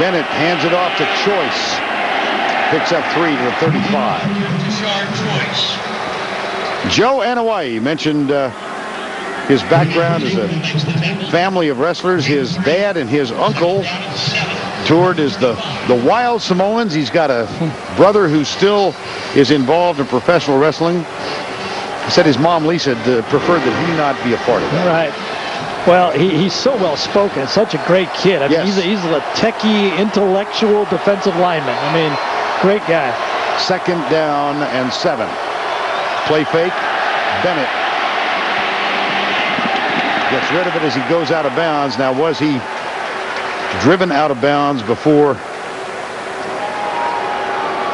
Bennett hands it off to Choice. Picks up 3 to the 35. Joe Anawai mentioned his background as a family of wrestlers. His dad and his uncle toured as the Wild Samoans. He's got a brother who still is involved in professional wrestling. He said his mom, Lisa, preferred that he not be a part of that. Right. Well, he's so well-spoken. Such a great kid. I mean, Yes. he's a techie, intellectual defensive lineman. I mean, great guy. 2nd down and 7. Play fake. Bennett gets rid of it as he goes out of bounds. Now, was he driven out of bounds before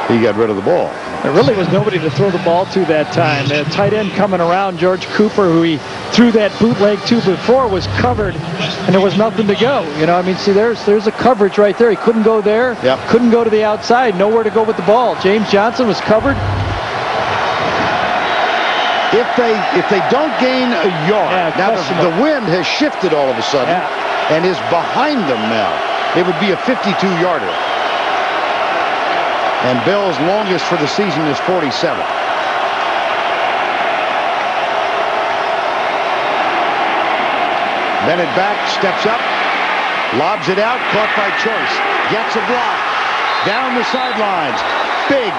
he got rid of the ball? There really was nobody to throw the ball to that time. The tight end coming around, George Cooper, who he threw that bootleg to before, was covered, and there was nothing to go. You know, I mean, see, there's a coverage right there. He couldn't go there. Yep. Couldn't go to the outside. Nowhere to go with the ball. James Johnson was covered. If they don't gain a yard, now the wind has shifted all of a sudden and is behind them now. It would be a 52-yarder. And Bell's longest for the season is 47. Bennett back, steps up, lobs it out, caught by Choice. Gets a block. Down the sidelines. Big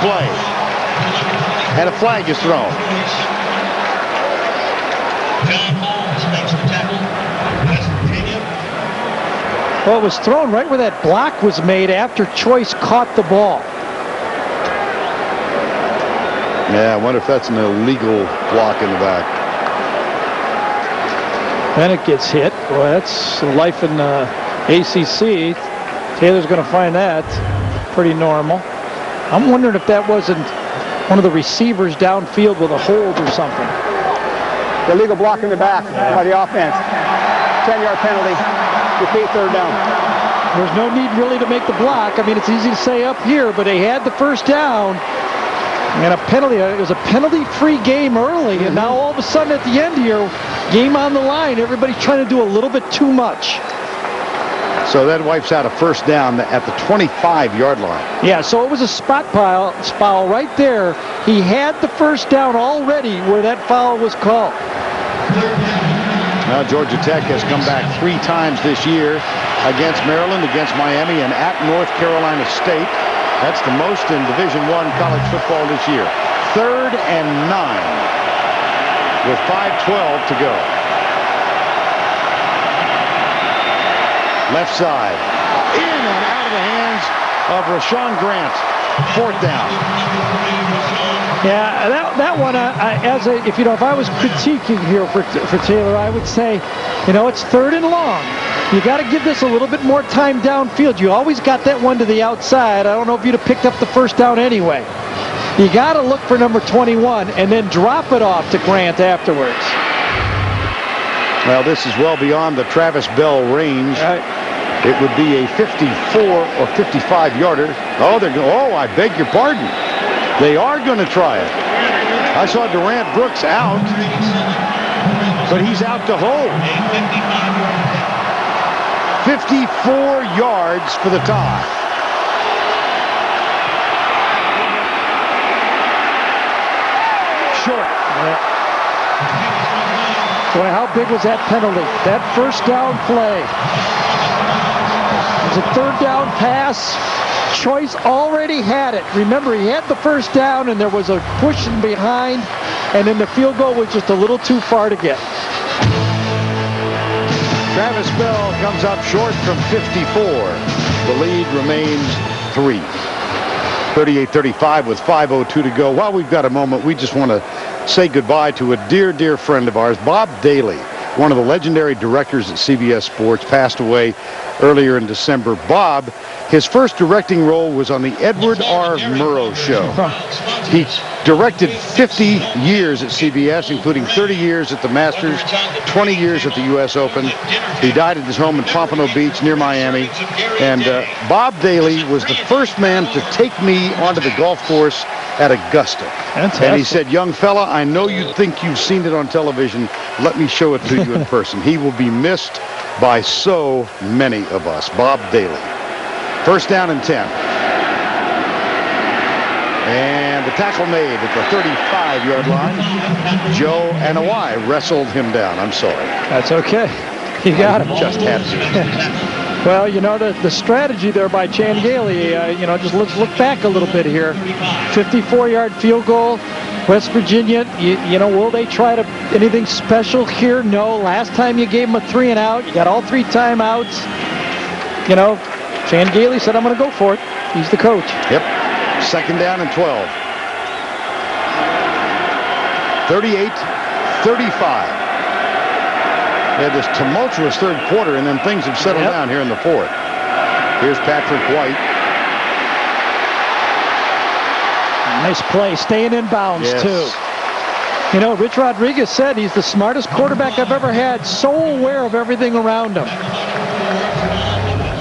play. And a flag is thrown. Well, it was thrown right where that block was made after Choice caught the ball. Yeah, I wonder if that's an illegal block in the back. Bennett gets hit. Boy, that's life in ACC. Taylor's going to find that pretty normal. I'm wondering if that wasn't one of the receivers downfield with a hold or something. Illegal block in the back by the offense. 10-yard penalty. Repeat, 3rd down. There's no need really to make the block. I mean, it's easy to say up here, but they had the 1st down. And a penalty. It was a penalty-free game early, and now all of a sudden at the end here, game on the line, everybody's trying to do a little bit too much. So that wipes out a 1st down at the 25-yard line. Yeah, so it was a foul right there. He had the 1st down already where that foul was called. Now Georgia Tech has come back 3 times this year against Maryland, against Miami, and at North Carolina State. That's the most in Division I college football this year. 3rd and 9 with 5:12 to go. Left side, in and out of the hands of Rashawn Grant. 4th down. Yeah, that one, if I was critiquing here for Taylor, I would say, it's 3rd and long. You got to give this a little bit more time downfield. You always got that one to the outside. I don't know if you'd have picked up the 1st down anyway. You got to look for number 21 and then drop it off to Grant afterwards. Well, this is well beyond the Travis Bell range. Right. It would be a 54 or 55-yarder. Oh, I beg your pardon. They are going to try it. I saw Durant Brooks out, but he's out to hold. 54 yards for the tie. Short. Boy, how big was that penalty? That 1st down play. It was a 3rd down pass. Choice already had it. Remember, he had the 1st down, and there was a pushing behind, and then the field goal was just a little too far to get. Travis Bell comes up short from 54. The lead remains 3. 38-35 with 5:02 to go. While we've got a moment, we just want to say goodbye to a dear friend of ours, Bob Daly, one of the legendary directors at CBS Sports, passed away earlier in December. Bob, his first directing role was on the Edward R. Murrow Show. He directed 50 years at CBS, including 30 years at the Masters, 20 years at the U.S. Open. He died at his home in Pompano Beach near Miami. And Bob Daly was the first man to take me onto the golf course at Augusta. Fantastic. And he said, young fella, I know you think you've seen it on television. Let me show it to you in person. He will be missed by so many of us. Bob Daly. First down and 10. And the tackle made at the 35-yard line. Joe Anawai wrestled him down. I'm sorry. That's okay. You got him. Just had to. Well, you know, the strategy there by Chan Gailey, you know, just let's look back a little bit here. 54-yard field goal. West Virginia, you know, will they try to anything special here? No. Last time you gave them a 3 and out. You got all 3 timeouts. You know, Chan Gailey said, I'm going to go for it. He's the coach. Yep. Second down and 12. 38-35. They had this tumultuous third quarter, and then things have settled down here in the fourth. Here's Patrick White. Nice play, staying in bounds, too. You know, Rich Rodriguez said he's the smartest quarterback I've ever had, so aware of everything around him.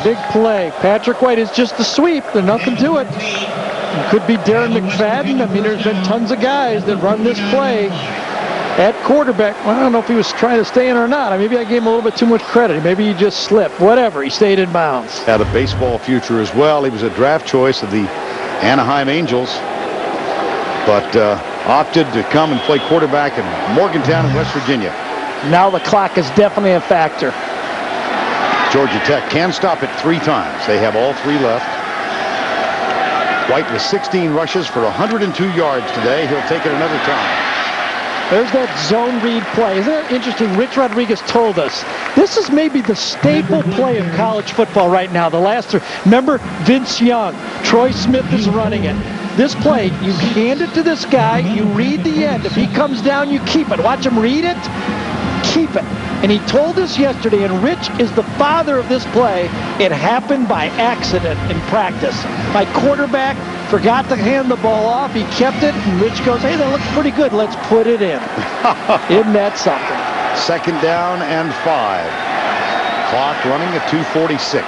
Big play. Patrick White is just a sweep. There's nothing to it. It could be Darren McFadden. I mean, there's been tons of guys that run this play at quarterback. Well, I don't know if he was trying to stay in or not. Maybe I gave him a little bit too much credit. Maybe he just slipped. Whatever. He stayed in bounds. Had a baseball future as well. He was a draft choice of the Anaheim Angels, but opted to come and play quarterback in Morgantown in West Virginia. Now the clock is definitely a factor. Georgia Tech can stop it 3 times. They have all 3 left. White with 16 rushes for 102 yards today. He'll take it another time. There's that zone read play. Isn't that interesting? Rich Rodriguez told us this is maybe the staple play of college football right now. The last 3. Remember Vince Young. Troy Smith is running it. This play, you hand it to this guy, you read the end. If he comes down, you keep it. Watch him read it, keep it. And he told us yesterday, and Rich is the father of this play, it happened by accident in practice. My quarterback forgot to hand the ball off. He kept it, and Rich goes, hey, that looks pretty good. Let's put it in. Isn't that something? Second down and 5. Clock running at 2:46.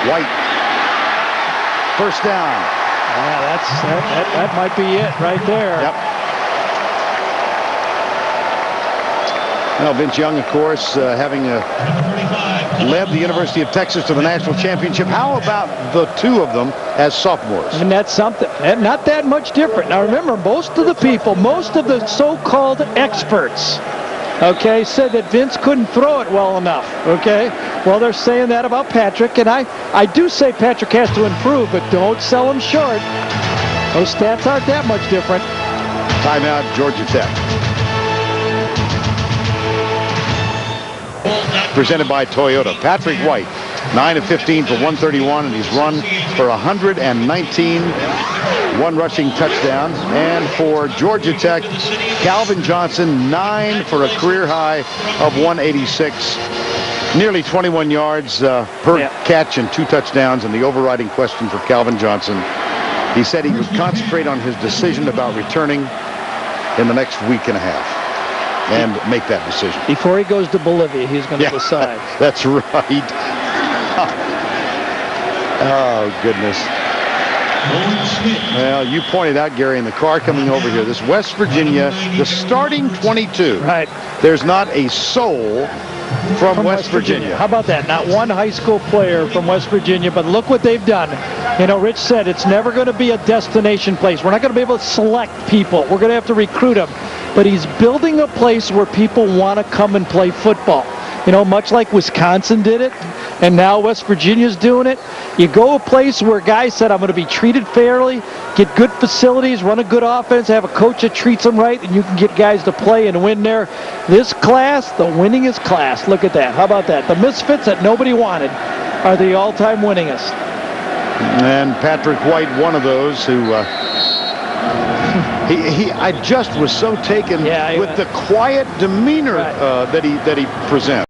White. First down. Yeah, that might be it right there. Yep. Well, Vince Young, of course, having led the University of Texas to the national championship. How about the 2 of them as sophomores? And that's something. Not that much different. Now, remember, most of the people, most of the so-called experts, okay, said that Vince couldn't throw it well enough, okay? Well, they're saying that about Patrick, and I do say Patrick has to improve, but don't sell him short. Those stats aren't that much different. Timeout, Georgia Tech. Presented by Toyota. Patrick White, 9 of 15 for 131, and he's run for 119, 1 rushing touchdown. And for Georgia Tech, Calvin Johnson, 9 for a career high of 186. Nearly 21 yards per catch and 2 touchdowns. And the overriding question for Calvin Johnson, he said he would concentrate on his decision about returning in the next week and a half and make that decision. Before he goes to Bolivia, he's going to decide. That's right. Oh, goodness. Well, you pointed out, Gary, in the car coming over here, this West Virginia, the starting 22. Right. There's not a soul from West Virginia. How about that? Not one high school player from West Virginia, but look what they've done. You know, Rich said it's never going to be a destination place. We're not going to be able to select people. We're going to have to recruit them. But he's building a place where people want to come and play football. You know, much like Wisconsin did it, and now West Virginia's doing it. You go a place where guys said, I'm going to be treated fairly, get good facilities, run a good offense, have a coach that treats them right, and you can get guys to play and win there. This class, the winningest class. Look at that. How about that? The misfits that nobody wanted are the all-time winningest. And Patrick White, one of those who... I just was so taken with the quiet demeanor that he presents.